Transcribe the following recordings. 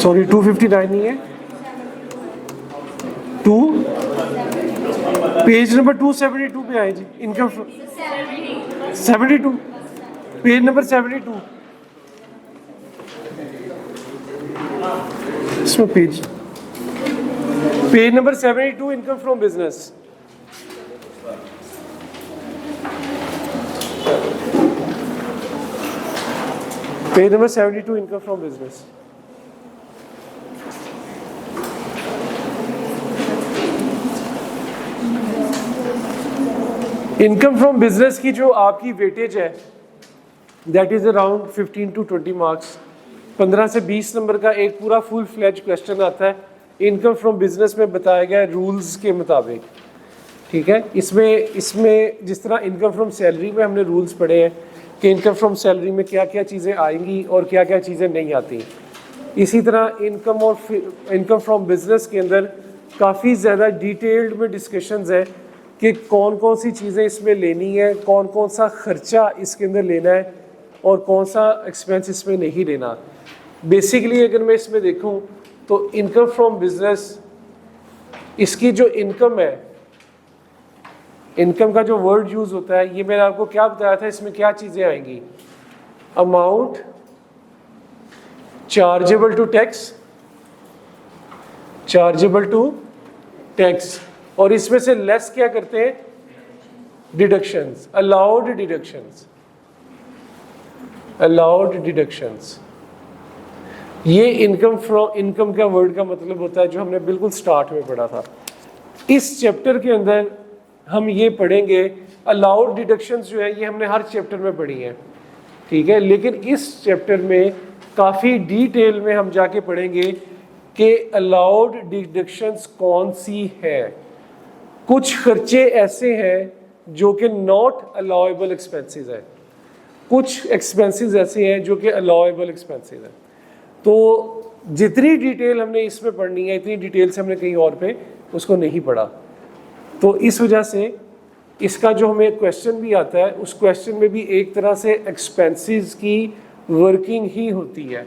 Sorry 259 नहीं है, 2 page number 272 पे आए जी। इनकम 72, पेज नंबर 72 इसमें page number 72 income from business. Page number 72 income from business. Income from business की जो आपकी वेटेज है that is around 15 to 20 marks. 15 से 20 नंबर का एक पूरा फुल फ्लेज क्वेश्चन आता है इनकम फ्रॉम बिजनेस में बताया गया रूल्स के मुताबिक, ठीक है। इसमें जिस तरह इनकम फ्रॉम सैलरी में हमने रूल्स पढ़े हैं कि इनकम फ्रॉम सैलरी में क्या क्या चीज़ें आएंगी और क्या क्या चीज़ें नहीं आती, इसी तरह इनकम फ्रॉम बिजनेस के अंदर काफ़ी ज़्यादा डिटेल्ड में डिस्कशंस है कि कौन कौन सी चीज़ें इसमें लेनी है, कौन कौन सा खर्चा इसके अंदर लेना है और कौन सा एक्सपेंस इसमें नहीं लेना। बेसिकली अगर मैं इसमें देखूं तो इनकम फ्रॉम बिजनेस, इसकी जो इनकम है, इनकम का जो वर्ड यूज़ होता है, ये मैंने आपको क्या बताया था, इसमें क्या चीज़ें आएंगी, amount chargeable to tax, chargeable to tax, और इसमें से लेस क्या करते हैं, deductions, allowed deductions, allowed deductions. ये इनकम का वर्ड का मतलब होता है जो हमने बिल्कुल स्टार्ट में पढ़ा था। इस चैप्टर के अंदर हम ये पढ़ेंगे अलाउड डिडक्शंस जो है ये हमने हर चैप्टर में पढ़ी है, ठीक है, लेकिन इस चैप्टर में काफ़ी डिटेल में हम जाके पढ़ेंगे कि अलाउड डिडक्शंस कौन सी है। कुछ खर्चे ऐसे हैं जो कि नॉट अलाउएबल एक्सपेंसेस है, कुछ एक्सपेंसेस ऐसे हैं जो कि अलाउएबल एक्सपेंसेस हैं। तो जितनी डिटेल हमने इसमें पढ़नी है इतनी डिटेल से हमने कहीं और पे उसको नहीं पढ़ा। तो इस वजह से इसका जो हमें क्वेश्चन भी आता है उस क्वेश्चन में भी एक तरह से एक्सपेंसेस की वर्किंग ही होती है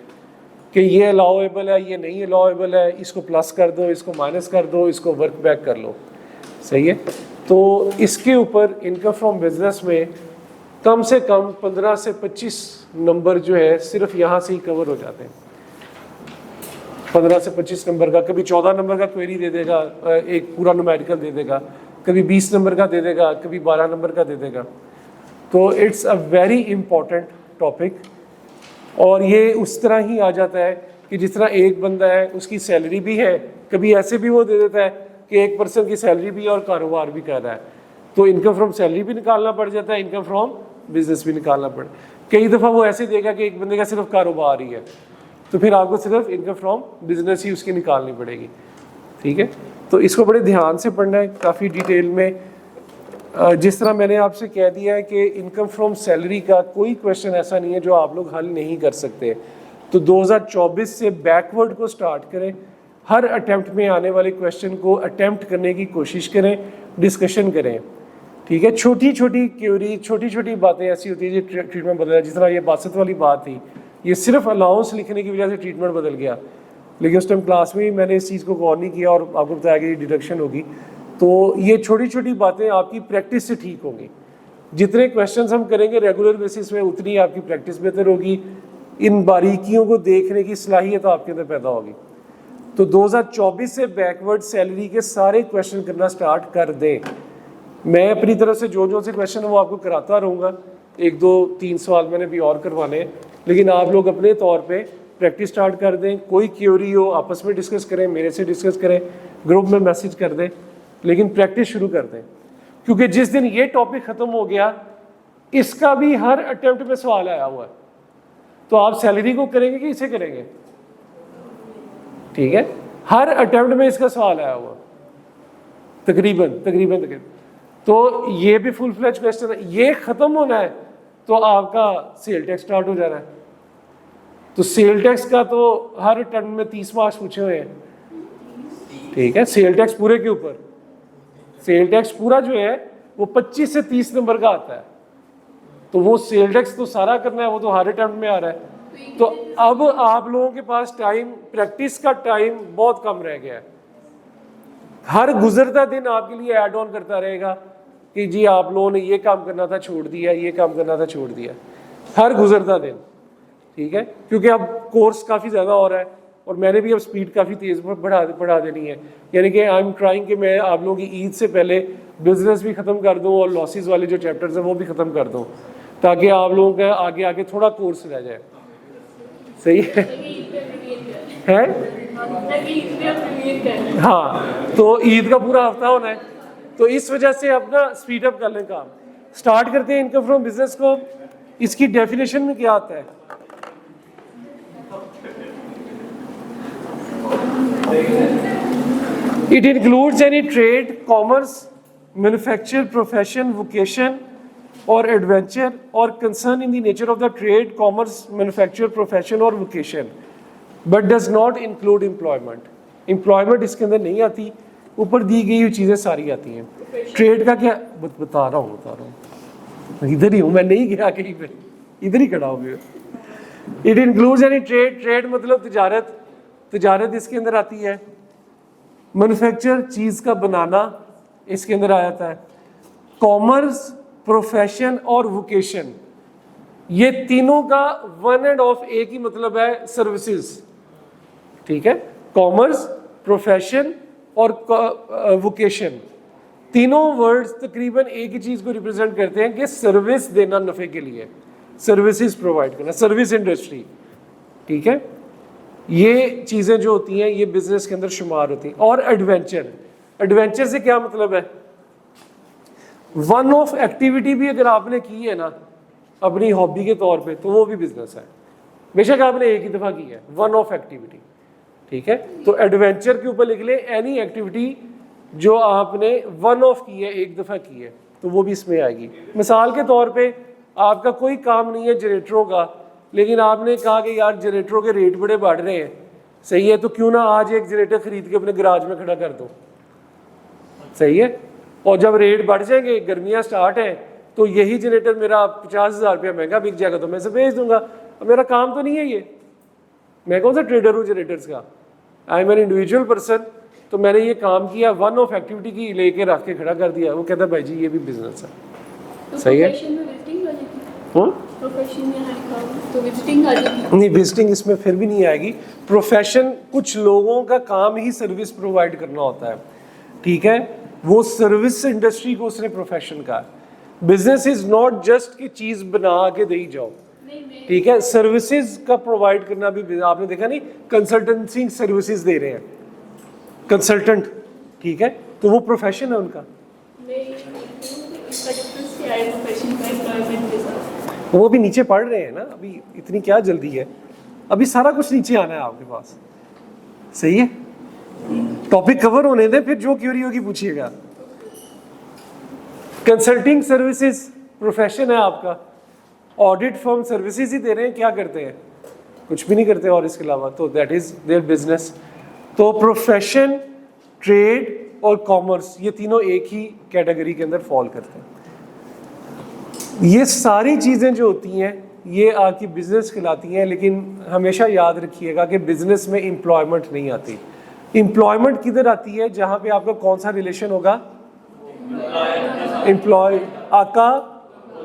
कि ये अलाउएबल है, ये नहीं अलाउएबल है, इसको प्लस कर दो, इसको माइनस कर दो, इसको वर्क बैक कर लो, सही है। तो इसके ऊपर इनकम फ्रॉम बिजनेस में कम से कम 15 से 25 नंबर जो है सिर्फ यहाँ से ही कवर हो जाते हैं। 15 से 25 नंबर का, कभी 14 नंबर का क्वेरी दे देगा, एक पूरा न्यूमेरिकल दे देगा, कभी 20 नंबर का दे देगा, कभी 12 नंबर का दे देगा। तो it's a very important topic, और ये उस तरह ही आ जाता है कि जिस तरह एक बंदा है उसकी सैलरी भी है, कभी ऐसे भी वो दे देता है कि एक पर्सन की सैलरी भी है और कारोबार भी कर रहा है, तो इनकम फ्रॉम सैलरी भी निकालना पड़ जाता है, इनकम फ्रॉम बिजनेस भी निकालना पड़। कई दफ़ा वो ऐसे देगा कि एक बंदे का सिर्फ कारोबार ही है, तो फिर आपको सिर्फ इनकम फ्रॉम बिजनेस ही उसकी निकालनी पड़ेगी, ठीक है। तो इसको बड़े ध्यान से पढ़ना है काफ़ी डिटेल में। जिस तरह मैंने आपसे कह दिया है कि इनकम फ्रॉम सैलरी का कोई क्वेश्चन ऐसा नहीं है जो आप लोग हल नहीं कर सकते। तो 2024 से बैकवर्ड को स्टार्ट करें, हर अटेम्प्ट में आने वाले क्वेश्चन को अटेम्प्ट करने की कोशिश करें, डिस्कशन करें, ठीक है। छोटी छोटी क्यूरी, छोटी छोटी बातें ऐसी होती है जो ट्रीटमेंट बदल, जिस तरह ये बासत वाली बात थी, ये सिर्फ अलाउंस लिखने की वजह से ट्रीटमेंट बदल गया, लेकिन उस टाइम क्लास में ही मैंने इस चीज़ को गौर नहीं किया और आपको बताया कि डिडक्शन होगी। तो ये छोटी छोटी बातें आपकी प्रैक्टिस से ठीक होंगी। जितने क्वेश्चंस हम करेंगे रेगुलर बेसिस में उतनी आपकी प्रैक्टिस बेहतर होगी, इन बारीकियों को देखने की सलाहियत आपके अंदर पैदा होगी। तो 2024 से बैकवर्ड सैलरी के सारे क्वेश्चन करना स्टार्ट कर दें। मैं अपनी तरफ से जो से क्वेश्चन है वो आपको कराता रहूँगा, 1 2 3 सवाल मैंने भी और करवाने हैं, लेकिन आप लोग अपने तौर पे प्रैक्टिस स्टार्ट कर दें। कोई क्यूरी हो आपस में डिस्कस करें, मेरे से डिस्कस करें, ग्रुप में मैसेज कर दें, लेकिन प्रैक्टिस शुरू कर दें, क्योंकि जिस दिन ये टॉपिक ख़त्म हो गया इसका भी हर अटेम्प्ट में सवाल आया हुआ है। तो आप सैलरी को करेंगे कि इसे करेंगे, ठीक है, हर अटेम्प्ट में इसका सवाल आया हुआ तकरीबन। तो ये भी फुल फ्लेज क्वेश्चन है, ये ख़त्म होना है तो आपका सेल टैक्स स्टार्ट हो जाना है। तो सेल टैक्स का तो हर टर्म में 30 मार्क्स पूछे हुए हैं, ठीक है। सेल टैक्स पूरे के ऊपर, सेल टैक्स पूरा जो है वो 25 से 30 नंबर का आता है। तो वो सेल टैक्स तो सारा करना है, वो तो हर टर्म में आ रहा है। तो अब आप लोगों के पास टाइम, प्रैक्टिस का टाइम बहुत कम रह गया है। हर गुजरता दिन आपके लिए ऐड ऑन करता रहेगा कि जी आप लोगों ने ये काम करना था छोड़ दिया, ये काम करना था छोड़ दिया, हर गुजरता दिन, ठीक है। क्योंकि अब कोर्स काफ़ी ज़्यादा हो रहा है और मैंने भी अब स्पीड काफ़ी तेज़ बढ़ा देनी है। यानी कि आई एम ट्राइंग कि मैं आप लोगों की ईद से पहले बिजनेस भी ख़त्म कर दूँ और लॉसेस वाले जो चैप्टर्स हैं वो भी ख़त्म कर दूँ, ताकि आप लोगों का आगे आगे थोड़ा कोर्स रह जाए। सही है? हाँ, तो ईद का पूरा हफ्ता होना है, तो इस वजह से अब ना स्पीड अप कर लें काम। स्टार्ट करते हैं इनकम फ्रॉम बिजनेस को। इसकी डेफिनेशन में क्या आता है? It includes any trade, commerce, manufacture, profession, vocation और एडवेंचर और concern in the nature of the trade, commerce, manufacture, profession और vocation, but does not include employment. Employment इसके अंदर नहीं आती, ऊपर दी गई हुई चीज़ें सारी आती हैं। ट्रेड का क्या बता रहा हूँ, इधर ही हूँ, मैं नहीं गया कहीं पे, इधर ही खड़ा हूँ। It includes any trade, trade मतलब तिजारत, तिजारत इसके अंदर आती है। मैन्युफैक्चर, चीज़ का बनाना, इसके अंदर आ जाता है। कॉमर्स, प्रोफेशन और वोकेशन, ये तीनों का वन एंड ऑफ एक ही मतलब है, सर्विसेज, ठीक है। कॉमर्स, प्रोफेशन और वोकेशन, तीनों वर्ड्स तकरीबन एक ही चीज़ को रिप्रेजेंट करते हैं कि सर्विस देना नफ़े के लिए, सर्विसेज प्रोवाइड करना, सर्विस इंडस्ट्री, ठीक है। ये चीज़ें जो होती हैं ये बिजनेस के अंदर शुमार होती हैं। और एडवेंचर, एडवेंचर से क्या मतलब है? वन ऑफ एक्टिविटी भी अगर आपने की है ना अपनी हॉबी के तौर पे, तो वो भी बिजनेस है, बेशक आपने एक ही दफ़ा की है, वन ऑफ एक्टिविटी, ठीक है। तो एडवेंचर के ऊपर लिख ले एनी एक्टिविटी जो आपने वन ऑफ की है, एक दफ़ा की है, तो वो भी इसमें आएगी। मिसाल के तौर पे आपका कोई काम नहीं है जनरेटरों का, लेकिन आपने कहा कि यार जनरेटरों के रेट बड़े बढ़ रहे हैं, सही है, तो क्यों ना आज एक जनरेटर खरीद के अपने गराज में खड़ा कर दो, सही है। और जब रेट बढ़ जाएंगे, गर्मियाँ स्टार्ट हैं, तो यही जनरेटर मेरा 50,000 रुपया महंगा बिक जाएगा, तो मैं इसे बेच दूंगा। अब मेरा काम तो नहीं है ये, मैं कौन सा ट्रेडर हूँ जनरेटर्स का, I am an individual person. तो मैंने ये काम किया, वन ऑफ एक्टिविटी की लेके रख के खड़ा कर दिया, वो कहता है भाई जी ये भी बिजनेस है, तो सही है। तो नहीं, विजिटिंग इसमें फिर भी नहीं आएगी। प्रोफेशन, कुछ लोगों का काम ही सर्विस प्रोवाइड करना होता है, ठीक है, वो सर्विस इंडस्ट्री को उसने प्रोफेशन का। बिजनेस इज नॉट जस्ट कि चीज़ बना के दे ही जाओ, ठीक है, सर्विसेज का प्रोवाइड करना भी। आपने देखा नहीं, कंसल्टेंसी सर्विसेज दे रहे हैं कंसल्टेंट, ठीक है, तो वो प्रोफेशन है उनका। वो भी नीचे पढ़ रहे हैं ना, अभी इतनी क्या जल्दी है, अभी सारा कुछ नीचे आना है आपके पास, सही है। टॉपिक कवर होने दें, फिर जो क्यूरी होगी पूछिएगा। कंसल्टिंग सर्विसेज प्रोफेशन है आपका। ऑडिट फर्म सर्विसेज ही दे रहे हैं, क्या करते हैं? कुछ भी नहीं करते और इसके अलावा, तो दैट इज देयर बिजनेस। तो प्रोफेशन, ट्रेड और कॉमर्स, ये तीनों एक ही कैटेगरी के अंदर फॉल करते हैं। ये सारी चीज़ें जो होती हैं ये आपकी बिजनेस कहलाती हैं, लेकिन हमेशा याद रखिएगा कि बिजनेस में एम्प्लॉयमेंट नहीं आती। एम्प्लॉयमेंट किधर आती है? जहाँ पे आपका कौन सा रिलेशन होगा? एम्प्लॉय, आका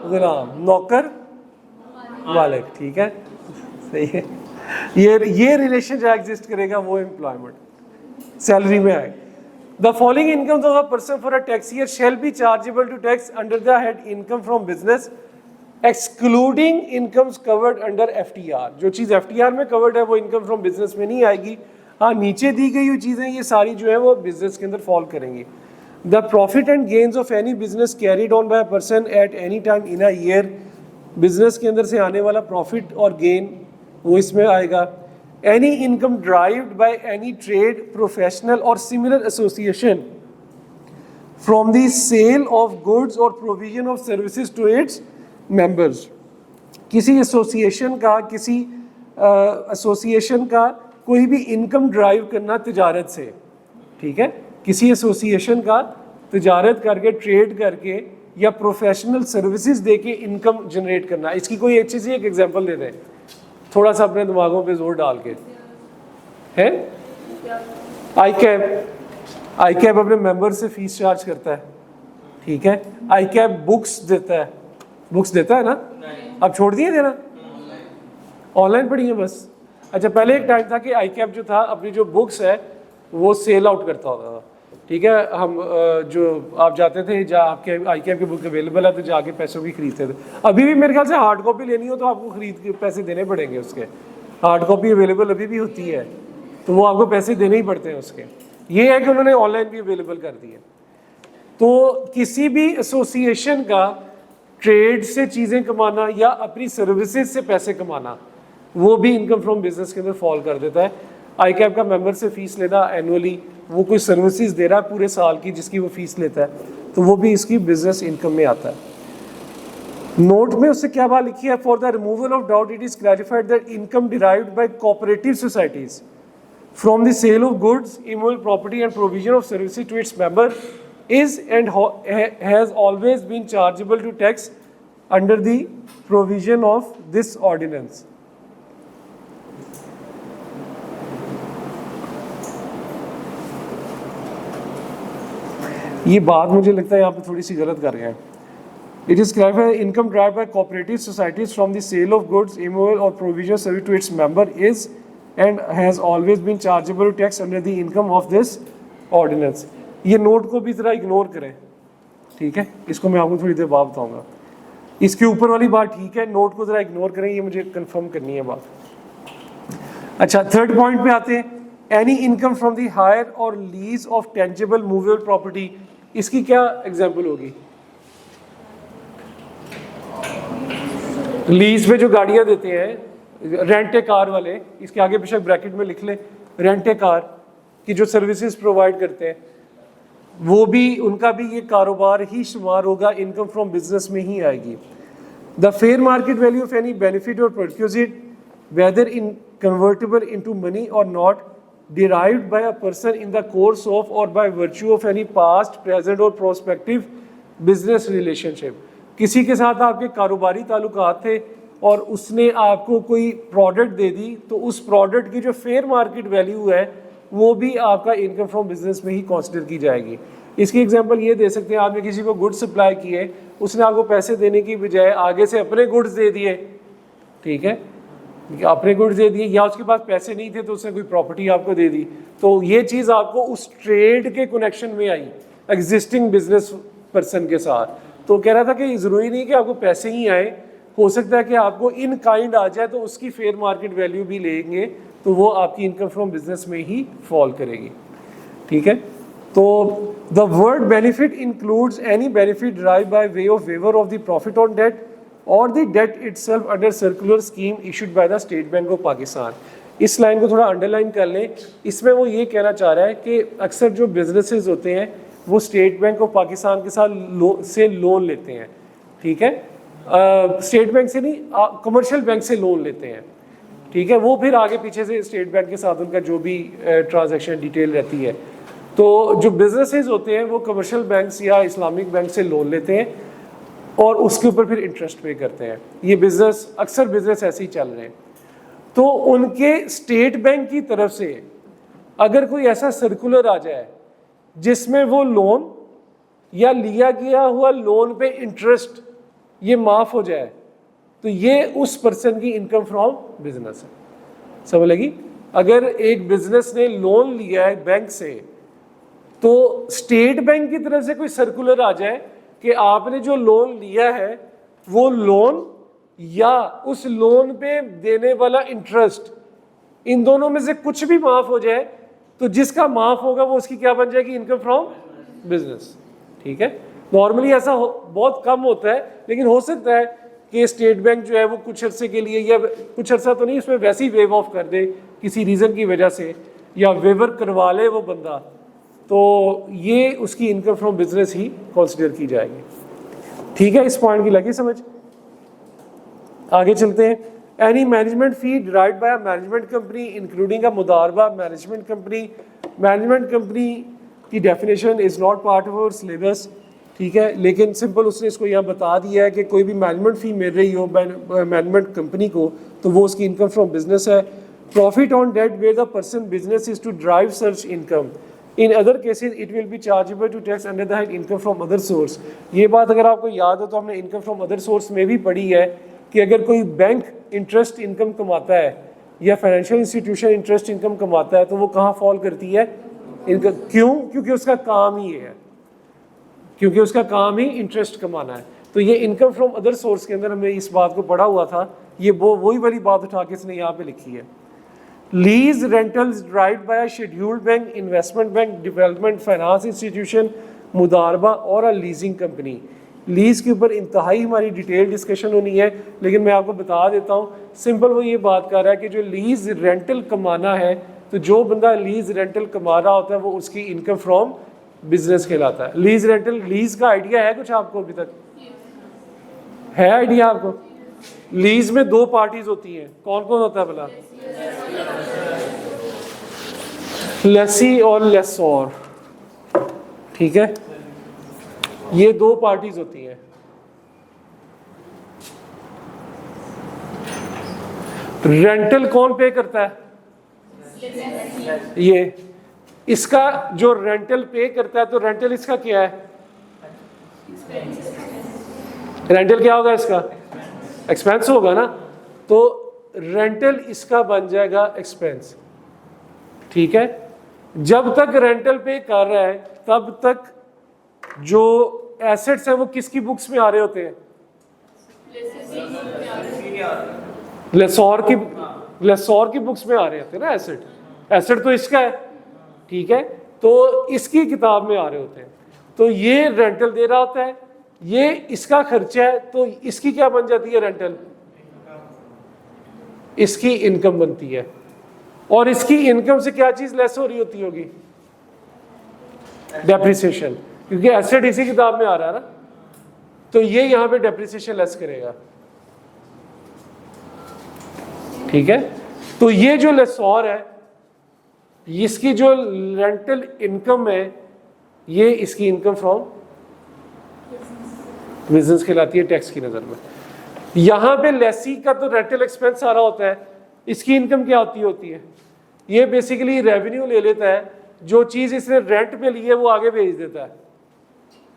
गुलाम, नौकर मालिक, ठीक है, सही है। ये रिलेशन जो एग्जिस्ट करेगा वो एम्प्लॉयमेंट सैलरी में आए। The following incomes of a person for a tax year shall be chargeable to tax under the head income from business, excluding incomes covered under FTR। जो चीज़ FTR में covered है वो income from business में नहीं आएगी। हाँ, नीचे दी गई हुई चीज़ें ये सारी जो है वो business के अंदर fall करेंगी। The profit and gains of any business carried on by a person at any time in a year, business के अंदर से आने वाला profit और gain वो इसमें आएगा। Any income derived by any trade, professional or similar association from the sale of goods or provision of services to its members। किसी एसोसिएशन का, किसी एसोसिएशन का कोई भी इनकम ड्राइव करना तिजारत से, ठीक है, किसी एसोसिएशन का तिजारत करके, ट्रेड करके या प्रोफेशनल सर्विसेज दे के इनकम जनरेट करना। इसकी कोई अच्छी सी एक एग्जांपल दे दें थोड़ा सा अपने दिमागों पे जोर डाल के है। आई कैब अपने मेंबर से फीस चार्ज करता है, ठीक है। आई कैब बुक्स देता है ना, अब छोड़ दिए देना, ऑनलाइन पढ़ी है बस। अच्छा, पहले एक टाइम था कि आई कैब जो था अपनी जो बुक्स है वो सेल आउट करता होता था, ठीक है। हम जो आप जाते थे, जहाँ आपके आई कैब की बुक अवेलेबल है तो जाके पैसों की खरीदते थे। अभी भी मेरे ख्याल से हार्ड कॉपी लेनी हो तो आपको खरीद के पैसे देने पड़ेंगे उसके, हार्ड कॉपी अवेलेबल अभी भी होती है तो वो आपको पैसे देने ही पड़ते हैं उसके। ये है कि उन्होंने ऑनलाइन भी अवेलेबल कर दिए। तो किसी भी एसोसिएशन का ट्रेड से चीज़ें कमाना या अपनी सर्विसेज से पैसे कमाना, वो भी इनकम फ्रॉम बिजनेस के अंदर फॉल कर देता है। आई कैब का मेंबर से फीस लेना एनुअली, वो कोई सर्विसेज दे रहा है पूरे साल की जिसकी वो फीस लेता है, तो वो भी इसकी बिजनेस इनकम में आता है। नोट में उससे क्या बात लिखी है, for the removal of doubt it is clarified that income derived bye cooperative societies from the sale of goods, immovable property and provision of services to its member is and has always been chargeable to tax under the provision of this ordinance. ये बात मुझे लगता है यहाँ पे थोड़ी सी गलत कर रहे हैं। It is clarified income derived by cooperative societies from the sale of goods, immovable or provision of service to its member is and has always been chargeable tax under the income of this ordinance. ये note को भी ज़रा ignore करें, ठीक है। इसको मैं आपको थोड़ी देर बाद बताऊंगा। इसके ऊपर वाली बात ठीक है, नोट को ज़रा इग्नोर करें, ये मुझे कंफर्म करनी है बात। अच्छा, थर्ड पॉइंट पे आते हैं। Any income from the hire और lease of tangible movable property, इसकी क्या एग्जाम्पल होगी? लीज पे जो गाड़ियाँ देते हैं, रेंट ए कार वाले, इसके आगे पीछे ब्रैकेट में लिख ले, रेंट ए कार की जो सर्विसेज प्रोवाइड करते हैं, वो भी उनका भी ये कारोबार ही शुमार होगा, इनकम फ्रॉम बिजनेस में ही आएगी। The fair market value of any benefit और perquisite whether in convertible into money और not derived by a person in the course of or by virtue of any past, present or prospective business relationship। किसी के साथ आपके कारोबारी ताल्लुकात थे और उसने आपको कोई प्रोडक्ट दे दी, तो उस प्रोडक्ट की जो फेयर मार्केट वैल्यू है वो भी आपका इनकम फ्रॉम बिजनेस में ही कंसिडर की जाएगी। इसकी एग्जांपल ये दे सकते हैं, आपने किसी को गुड्स सप्लाई किए, उसने आपको पैसे देने की बजाय आगे से अपने गुड्स दे दिए, ठीक है, अपने गुड्स दे दिए, या उसके पास पैसे नहीं थे तो उसने कोई प्रॉपर्टी आपको दे दी, तो ये चीज़ आपको उस ट्रेड के कनेक्शन में आई एग्जिस्टिंग बिजनेस पर्सन के साथ। तो कह रहा था कि ज़रूरी नहीं कि आपको पैसे ही आए, हो सकता है कि आपको इन काइंड आ जाए तो उसकी फेयर मार्केट वैल्यू भी लेंगे तो वो आपकी इनकम फ्रॉम बिजनेस में ही फॉल करेगी, ठीक है। तो the word benefit includes any benefit drive by way of waiver of the profit on debt और the debt itself under circular scheme issued by the State Bank of Pakistan. इस line को थोड़ा underline कर लें, इसमें वो ये कहना चाह रहा है कि अक्सर जो बिजनेसेस होते हैं वो स्टेट बैंक ऑफ पाकिस्तान के साथ से लोन लेते हैं, ठीक है, स्टेट बैंक से नहीं, कमर्शियल बैंक से लोन लेते हैं, ठीक है। वो फिर आगे पीछे से स्टेट बैंक के साथ उनका जो भी ट्रांजैक्शन डिटेल रहती है, तो जो बिजनेसेस होते हैं वो कमर्शियल बैंक या इस्लामिक बैंक से लोन लेते हैं और उसके ऊपर फिर इंटरेस्ट पे करते हैं। ये बिजनेस, अक्सर बिजनेस ऐसे ही चल रहे हैं। तो उनके स्टेट बैंक की तरफ से अगर कोई ऐसा सर्कुलर आ जाए जिसमें वो लोन या लिया गया हुआ लोन पे इंटरेस्ट ये माफ हो जाए, तो ये उस पर्सन की इनकम फ्रॉम बिजनेस है। समझ लगी? अगर एक बिजनेस ने लोन लिया है बैंक से, तो स्टेट बैंक की तरफ से कोई सर्कुलर आ जाए कि आपने जो लोन लिया है वो लोन या उस लोन पे देने वाला इंटरेस्ट, इन दोनों में से कुछ भी माफ हो जाए, तो जिसका माफ होगा वो उसकी क्या बन जाएगी? इनकम फ्रॉम बिजनेस, ठीक है। नॉर्मली ऐसा बहुत कम होता है, लेकिन हो सकता है कि स्टेट बैंक जो है वो कुछ अरसे के लिए, या कुछ अरसा तो नहीं, उसमें वैसे ही वेव ऑफ कर दे किसी रीज़न की वजह से, या वेवर करवा ले वो बंदा, तो ये उसकी income from business he consider की जाएगी, ठीक है। इस पॉइंट की लगी समझ? आगे चलते हैं। Any management fee derived by a management company including a मुदारबा मैनेजमेंट कंपनी। मैनेजमेंट कंपनी की definition is not part of our syllabus, ठीक है, लेकिन सिंपल उसने इसको यहाँ बता दिया है कि कोई भी मैनेजमेंट फ़ी मिल रही हो मैनेजमेंट कंपनी को तो वो उसकी इनकम फ्रॉम बिजनेस है। Profit on date where the person business is to drive search income, in other cases it will be chargeable to tax under the head income from other source. ये बात अगर आपको याद हो तो हमने income from other source में भी पढ़ी है कि अगर कोई बैंक इंटरेस्ट इनकम कमाता है या फाइनेंशियल इंस्टीट्यूशन इंटरेस्ट इनकम कमाता है तो वो कहाँ फॉल करती है, इनकम। क्यों? क्योंकि उसका काम ही ये है, क्योंकि उसका काम ही इंटरेस्ट कमाना है। तो ये इनकम फ्रॉम अदर सोर्स के अंदर हमने इस बात को पढ़ा हुआ था, ये वही वाली बात उठा के इसने यहाँ पे लिखी है। Lease rentals derived by a scheduled bank, investment bank, development finance institution, मुदारबा और अ लीजिंग कंपनी। लीज के ऊपर इंतहाई हमारी डिटेल डिस्कशन होनी है, लेकिन मैं आपको बता देता हूँ सिंपल वो ये बात कर रहा है कि जो लीज रेंटल कमाना है तो जो बंदा लीज रेंटल कमा रहा होता है वो उसकी इनकम फ्रॉम बिजनेस कहलाता है। लीज रेंटल, लीज का आइडिया है कुछ आपको अभी तक? है आइडिया आपको? लीज में दो पार्टीज होती हैं, कौन कौन होता है भला? लेसी और लेसोर, ठीक है, ये दो पार्टीज होती हैं। रेंटल कौन पे करता है? ये इसका जो रेंटल पे करता है, तो रेंटल इसका क्या है? रेंटल क्या होगा इसका? एक्सपेंस होगा ना, तो रेंटल इसका बन जाएगा एक्सपेंस, ठीक है। जब तक रेंटल पे कर रहा है तब तक जो एसेट्स हैं वो किसकी बुक्स में आ रहे होते हैं? लेसोर की बुक्स में आ रहे होते हैं ना एसेट तो इसका है, ठीक है, तो इसकी किताब में आ रहे होते हैं। तो ये रेंटल दे रहा होता है, ये इसका खर्चा है, तो इसकी क्या बन जाती है? रेंटल, इसकी इनकम बनती है। और इसकी इनकम से क्या चीज लेस हो रही होती होगी? डेप्रिसिएशन, क्योंकि एसेट इसी किताब में आ रहा है ना, तो ये यहां पे डेप्रिसिएशन लेस करेगा, ठीक है। तो ये जो लेसोर है इसकी जो रेंटल इनकम है ये इसकी इनकम फ्रॉम बिजनेस कहलाती है टैक्स की नजर में। यहां पे लेसी का तो रेंटल एक्सपेंस सारा होता है, इसकी इनकम क्या होती है? ये बेसिकली रेवेन्यू ले लेता है, जो चीज इसने रेंट पे ली है वो आगे भेज देता है,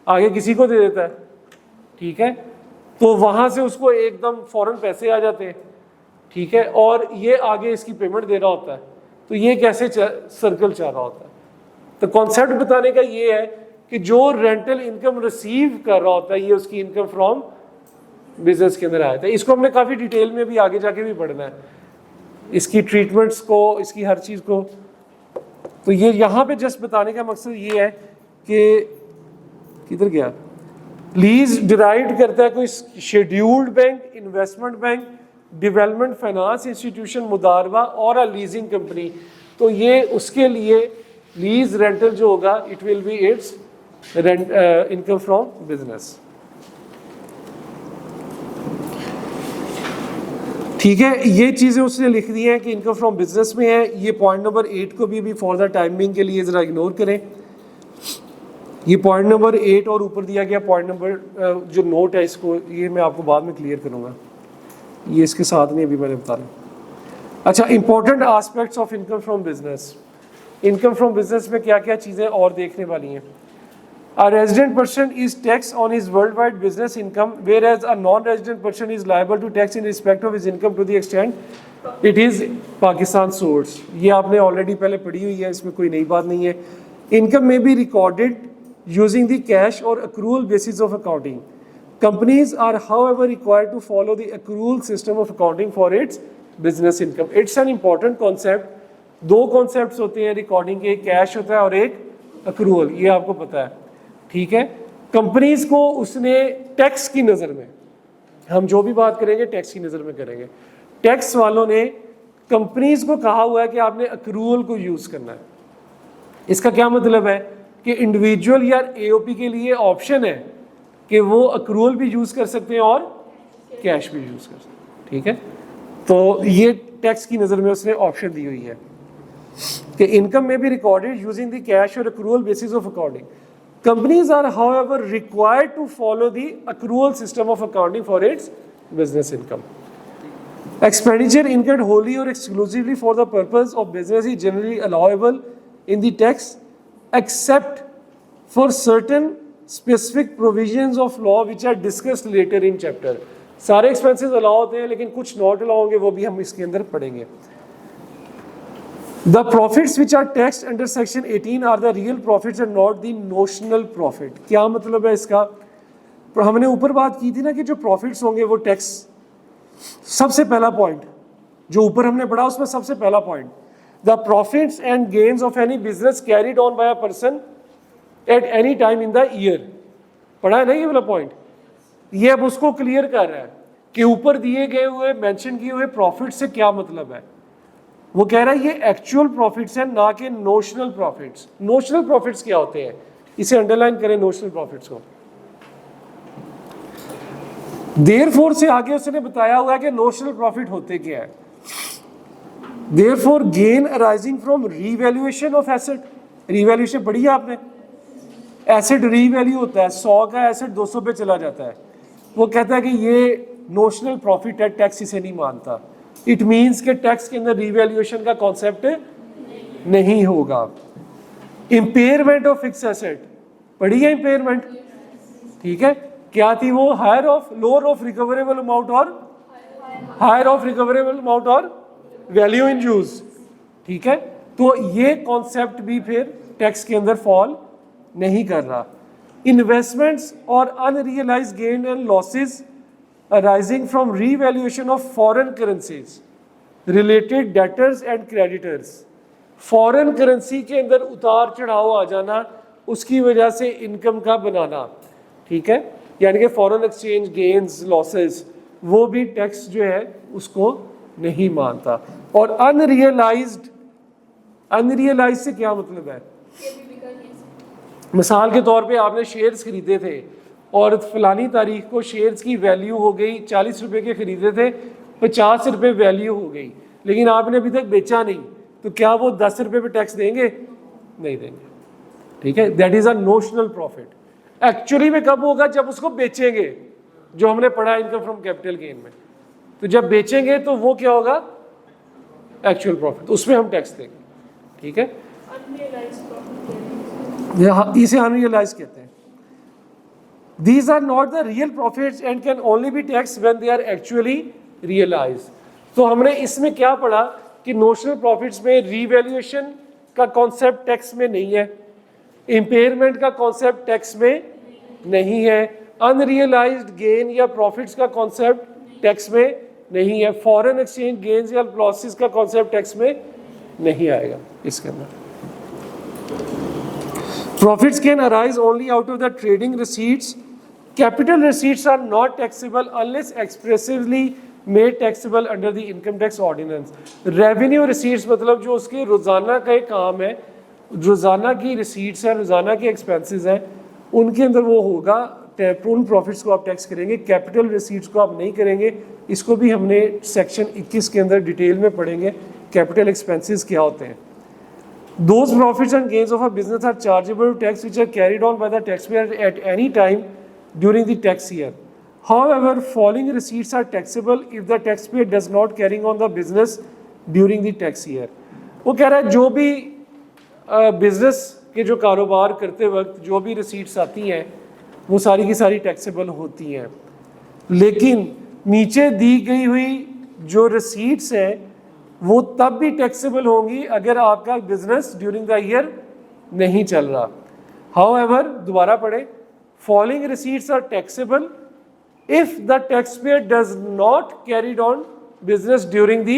आगे किसी को दे देता है, ठीक है। तो वहां से उसको एकदम फौरन पैसे आ जाते हैं, ठीक है, और ये आगे इसकी पेमेंट दे रहा होता है। तो ये कैसे सर्कल चल रहा होता है? तो कॉन्सेप्ट बताने का ये है कि जो रेंटल इनकम रिसीव कर रहा होता है ये उसकी इनकम फ्रॉम बिजनेस के अंदर आया था। इसको हमने काफी डिटेल में भी आगे जाके भी पढ़ना है, इसकी ट्रीटमेंट्स को, इसकी हर चीज को। तो ये यहाँ पे जस्ट बताने का मकसद ये है कि किधर गया, लीज डिराइव करता है कोई scheduled bank, investment bank, development finance institution, मुदारबा और अ लीजिंग कंपनी। तो ये उसके लिए लीज रेंटल जो होगा it will B it's income from business, ठीक है। ये चीजें उसने लिख दी हैं कि इनकम फ्रॉम बिजनेस में है। ये पॉइंट नंबर 8 को भी फॉर द टाइमिंग के लिए जरा इग्नोर करें। ये पॉइंट नंबर 8 और ऊपर दिया गया पॉइंट नंबर जो नोट है इसको ये मैं आपको बाद में क्लियर करूंगा, ये इसके साथ नहीं अभी मैंने बता रहा। अच्छा, important aspects of income from business. Income from business में क्या क्या चीजें और देखने वाली हैं? A resident person is taxed on his worldwide business income, whereas a non-resident person is liable to tax in respect of his income to the extent it is Pakistan source. ये आपने ऑलरेडी पहले पढ़ी हुई है, इसमें कोई नई बात नहीं है। Income may be recorded using the cash or accrual basis of accounting. Companies are, however, required to follow the accrual system of accounting for its business income. It's an important concept. दो concepts होते हैं recording के, एक cash होता है और एक accrual, ये आपको पता है, ठीक है। कंपनीज को उसने टैक्स की नज़र में, हम जो भी बात करेंगे टैक्स की नज़र में करेंगे, टैक्स वालों ने कंपनीज को कहा हुआ है कि आपने अक्रूवल को यूज़ करना है। इसका क्या मतलब है कि इंडिविजुअल या एओपी के लिए ऑप्शन है कि वो अक्रूवल भी यूज़ कर सकते हैं और कैश भी यूज़ कर सकते हैं, ठीक है। तो ये टैक्स की नज़र में उसने ऑप्शन दी हुई है कि इनकम में भी रिकॉर्डेड यूजिंग द कैश और accrual basis of accounting. Companies are, however, required to follow the accrual system of accounting for its business income. Expenditure incurred wholly or exclusively for the purpose of business is generally allowable in the tax, except for certain specific provisions of law which are discussed later in chapter. सारे expenses allow होते हैं, लेकिन कुछ not allow होंगे, वो भी हम इसके अंदर पढ़ेंगे. The profits which are taxed under section 18 are the real profits and not the notional profit. क्या मतलब है इसका? हमने ऊपर बात की थी ना कि जो profits होंगे वो टैक्स, सबसे पहला पॉइंट जो ऊपर हमने पढ़ा उसमें सबसे पहला point, the profits and gains of any business carried on by a person at any time in the year. पढ़ा है ना ये वाला पॉइंट? ये अब उसको क्लियर कर रहा है कि ऊपर दिए गए हुए मेंशन किए हुए प्रॉफिट से क्या मतलब है. वो कह रहा है ये एक्चुअल प्रॉफिट्स हैं, ना कि नोशनल प्रॉफिट्स. नोशनल प्रॉफिट्स क्या होते हैं, इसे अंडरलाइन करें नोशनल प्रॉफिट्स को. देयरफॉर से आगे उसने बताया हुआ है कि नोशनल प्रॉफिट होते क्या है. Therefore gain arising from revaluation of asset. Revaluation पढ़ी है आपने? एसेट रीवैल्यू होता है, 100 का एसेट 200 पे चला जाता है. वो कहता है कि ये नोशनल प्रॉफिट है, टैक्स इसे नहीं मानता. इट मीन्स के टैक्स के अंदर रीवैल्यूएशन का कॉन्सेप्ट नहीं होगा. इंपेयरमेंट ऑफ फिक्स एसेट पढ़ी है? इंपेयरमेंट ठीक है, क्या थी वो? Higher of, lower of recoverable amount और हायर ऑफ रिकवरेबल अमाउंट और वैल्यू इन यूज. ठीक है, तो ये कॉन्सेप्ट भी फिर टैक्स के अंदर फॉल नहीं कर रहा. इन्वेस्टमेंट्स और unrealised gain and losses arising from revaluation of foreign currencies, related debtors and creditors. Foreign currency के अंदर उतार चढ़ाव आ जाना, उसकी वजह से इनकम का बनाना. ठीक है, यानी कि फॉरेन एक्सचेंज गेन्स लॉसेस, वो भी टैक्स जो है उसको नहीं मानता. और अनरियलाइज्ड से क्या मतलब है? मिसाल के तौर पे आपने शेयर्स खरीदे थे और फलानी तारीख को शेयर्स की वैल्यू हो गई, 40 रुपए के खरीदे थे, 50 रुपए वैल्यू हो गई, लेकिन आपने अभी तक बेचा नहीं, तो क्या वो 10 रुपए पे टैक्स देंगे? नहीं देंगे. ठीक है, that is a notional profit. Actually में कब होगा? जब उसको बेचेंगे, जो हमने पढ़ा इनकम फ्रॉम कैपिटल गेन में. तो जब बेचेंगे तो वो क्या होगा? एक्चुअल प्रॉफिट, उसमें हम टैक्स देंगे. ठीक है, इसे अनरियलाइज कहते हैं. These are not the real profits and can only be taxed when they are actually realized. तो हमने इसमें क्या पढ़ा कि नोशनल प्रॉफिट्स में रीवैल्यूएशन का कॉन्सेप्ट टैक्स में नहीं है, इम्पेयरमेंट का कॉन्सेप्ट टैक्स में नहीं है, अनरियलाइज्ड गेन या प्रॉफिट्स का कॉन्सेप्ट टैक्स में नहीं है, फॉरेन एक्सचेंज गेन्स या लॉसेस का कॉन्सेप्ट टैक्स में नहीं आएगा इसके अंदर. Profits can arise only out of the trading receipts. Capital receipts are not taxable unless expressively made taxable under the income tax ordinance. Revenue receipts मतलब जो उसके रोजाना का एक काम है, रोजाना की receipts है, रोजाना के expenses हैं, उनके अंदर वो होगा. उन प्रॉफिट्स को आप टैक्स करेंगे, कैपिटल रिसीट्स को आप नहीं करेंगे. इसको भी हमने सेक्शन 21 के अंदर डिटेल में पढ़ेंगे, कैपिटल एक्सपेंसेस क्या होते हैं. Those profits and gains of a business are chargeable to tax which are carried on by the taxpayer at any time during the tax year. However, following receipts are taxable if the taxpayer does not carrying on the business during the tax year. वो कह रहा है जो भी business के जो कारोबार करते वक्त जो भी रिसीट्स आती हैं वो सारी की सारी टैक्सेबल होती हैं, लेकिन नीचे दी गई हुई जो रिसीट्स हैं वो तब भी टैक्सेबल होंगी अगर आपका बिजनेस ड्यूरिंग द ईयर नहीं चल रहा. हाउएवर, दोबारा पढ़े, following receipts are taxable if the taxpayer does not carried on business during the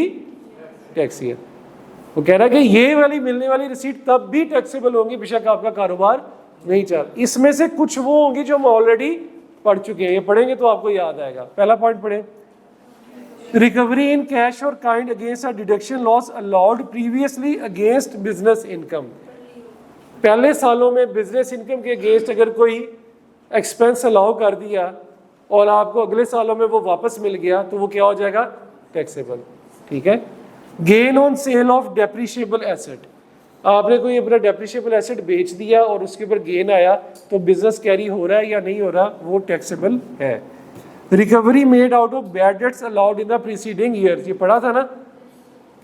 tax year. वो कह रहा है कि ये वाली मिलने वाली रिसीट तब भी टैक्सेबल होंगी बेशक आपका कारोबार नहीं चल. इसमें से कुछ वो होंगी जो हम ऑलरेडी पढ़ चुके हैं, ये पढ़ेंगे तो आपको याद आएगा. पहला पॉइंट पढ़े, रिकवरी इन कैश और kind against a deduction loss allowed previously against business income. पहले सालों में बिजनेस इनकम के अगेंस्ट अगर कोई एक्सपेंस अलाउ कर दिया और आपको अगले सालों में वो वापस मिल गया तो वो क्या हो जाएगा? टैक्सेबल. ठीक है. Gain on sale of depreciable asset, आपने कोई अपना डेप्रिशिएबल एसेट बेच दिया और उसके ऊपर गेन आया, तो बिजनेस कैरी हो रहा है या नहीं हो रहा, वो टैक्सेबल है। Recovery made out of bad debts allowed in the preceding year, ये पढ़ा था ना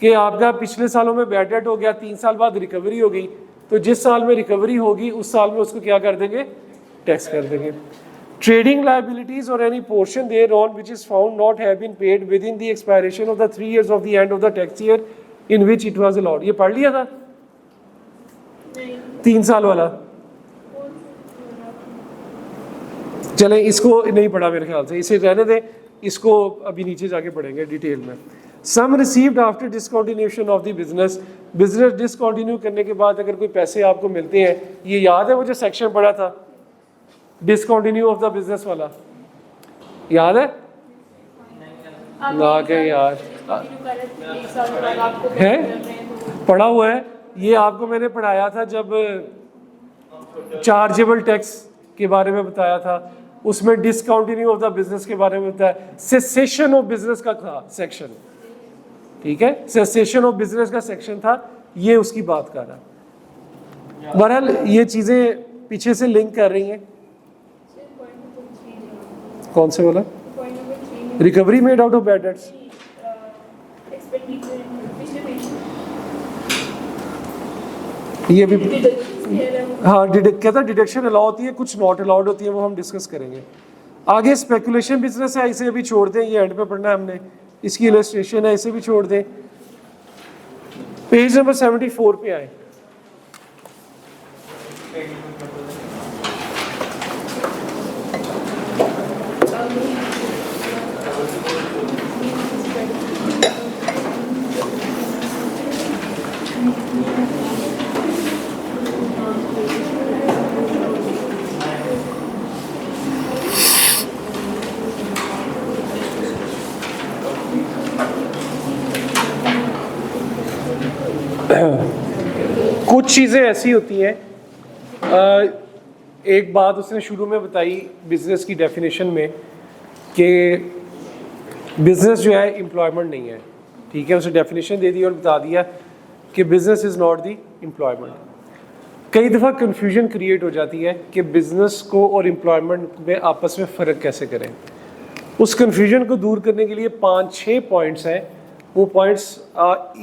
कि आपका पिछले सालों में बैड डेट हो गया, 3 साल बाद रिकवरी हो गई, तो जिस साल में रिकवरी होगी उस साल में उसको क्या कर देंगे, टैक्स कर देंगे। ट्रेडिंग लायबिलिटीज और any portion there on which is found not have been paid within the expiration of the 3 years of the end of the tax year in which it was allowed, ये पढ़ लिया था 3 साल वाला। चले इसको नहीं पढ़ा मेरे ख्याल से, इसे रहने दें, इसको अभी नीचे जाके पढ़ेंगे डिटेल में। Sum received after discontinuation of the business, business discontinue करने के बाद अगर कोई पैसे आपको मिलते हैं, ये याद है वो जो सेक्शन पढ़ा था डिसकंटिन्यू ऑफ द बिजनेस वाला, याद है ना? के यार है पढ़ा हुआ है, ये आपको मैंने पढ़ाया था जब चार्जेबल टैक्स के बारे में बताया था, उसमें डिसकंटिन्यू ऑफ द बिजनेस के बारे में बताया, सेसेशन ऑफ बिजनेस का था सेक्शन, ठीक है, सेसेशन ऑफ बिजनेस का सेक्शन था, ये उसकी बात कर रहा। बहरहाल ये चीजें पीछे से लिंक कर रही हैं। कौन से बोला? Recovery made out of bad debts, ये भी हाँ कहता डिडक्शन अलाउ होती है, कुछ नॉट अलाउड होती है, वो हम डिस्कस करेंगे आगे। स्पेकुलेशन बिजनेस है, इसे अभी छोड़ दें, ये एंड पे पढ़ना है हमने, इसकी इलस्ट्रेशन है, इसे भी छोड़ दें। पेज नंबर 74 पे आए। कुछ चीज़ें ऐसी होती हैं, एक बात उसने शुरू में बताई बिजनेस की डेफिनेशन में कि बिजनेस जो है एम्प्लॉयमेंट नहीं है, ठीक है, उसे डेफिनेशन दे दी और बता दिया कि business is not the employment. कई दफ़ा कन्फ्यूजन क्रिएट हो जाती है कि बिजनेस को और एम्प्लॉयमेंट में आपस में फ़र्क कैसे करें। उस कन्फ्यूजन को दूर करने के लिए 5-6 पॉइंट्स हैं, वो पॉइंट्स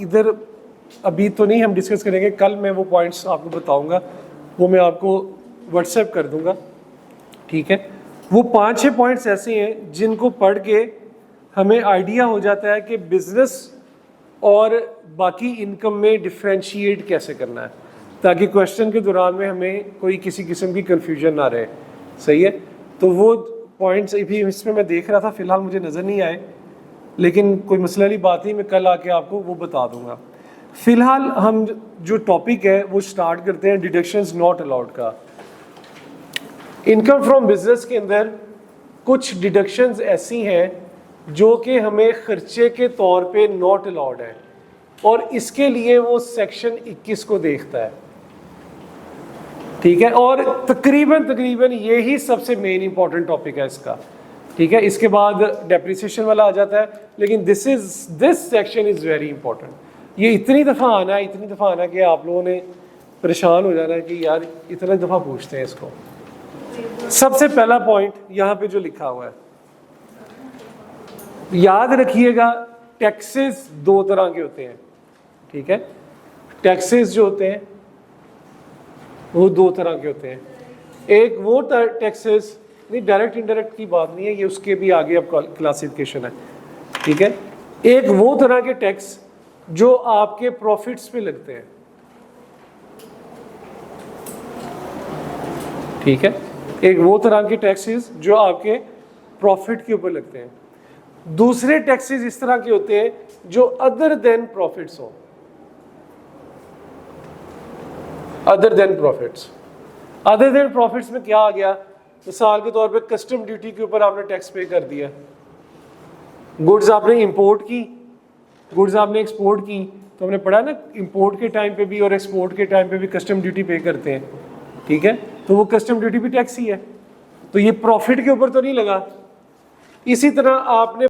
इधर अभी तो नहीं हम डिस्कस करेंगे, कल मैं वो पॉइंट्स आपको बताऊंगा, वो मैं आपको व्हाट्सएप कर दूंगा, ठीक है। वो 5-6 पॉइंट्स ऐसे हैं जिनको पढ़ के हमें आइडिया हो जाता है कि बिजनेस और बाकी इनकम में डिफ्रेंशिएट कैसे करना है, ताकि क्वेश्चन के दौरान में हमें कोई किसी किस्म की कन्फ्यूजन ना रहे, सही है। तो वो पॉइंट्स भी इसमें मैं देख रहा था, फिलहाल मुझे नज़र नहीं आए, लेकिन कोई मसला वाली बात नहीं, मैं कल आके आपको वो बता दूंगा। फिलहाल हम जो टॉपिक है वो स्टार्ट करते हैं डिडक्शंस नॉट अलाउड का। इनकम फ्रॉम बिजनेस के अंदर कुछ डिडक्शंस ऐसी हैं जो कि हमें खर्चे के तौर पे नॉट अलाउड है, और इसके लिए वो सेक्शन 21 को देखता है, ठीक है। और तकरीबन यही सबसे मेन इंपॉर्टेंट टॉपिक है इसका, ठीक है। इसके बाद डेप्रिसिएशन वाला आ जाता है, लेकिन this section is very important. ये इतनी दफ़ा आना कि आप लोगों ने परेशान हो जाना है कि यार इतने दफ़ा पूछते हैं इसको। सबसे पहला पॉइंट यहाँ पे जो लिखा हुआ है, याद रखिएगा, टैक्सेस 2 तरह के होते हैं, ठीक है। टैक्सेस जो होते हैं वो 2 तरह के होते हैं। एक वो टैक्सेस, नहीं डायरेक्ट इनडायरेक्ट की बात नहीं है, ये उसके भी आगे अब क्लासिफिकेशन है, ठीक है। एक वो तरह के टैक्स जो आपके प्रॉफिट्स पे लगते हैं, ठीक है। एक वो तरह के टैक्सेस जो आपके प्रॉफिट के ऊपर लगते हैं। दूसरे टैक्सेस इस तरह के होते हैं जो अदर देन प्रॉफिट्स हो, other than profits. Other than profits में क्या आ गया, मिसाल के तौर पे कस्टम ड्यूटी के ऊपर आपने टैक्स पे कर दिया, गुड्स आपने इंपोर्ट की, गुड्स आपने एक्सपोर्ट की, तो हमने पढ़ा ना इंपोर्ट के टाइम पे भी और एक्सपोर्ट के टाइम पे भी कस्टम ड्यूटी पे करते हैं, ठीक है। तो वो कस्टम ड्यूटी भी टैक्स ही है, तो ये प्रॉफिट के ऊपर तो नहीं लगा। इसी तरह आपने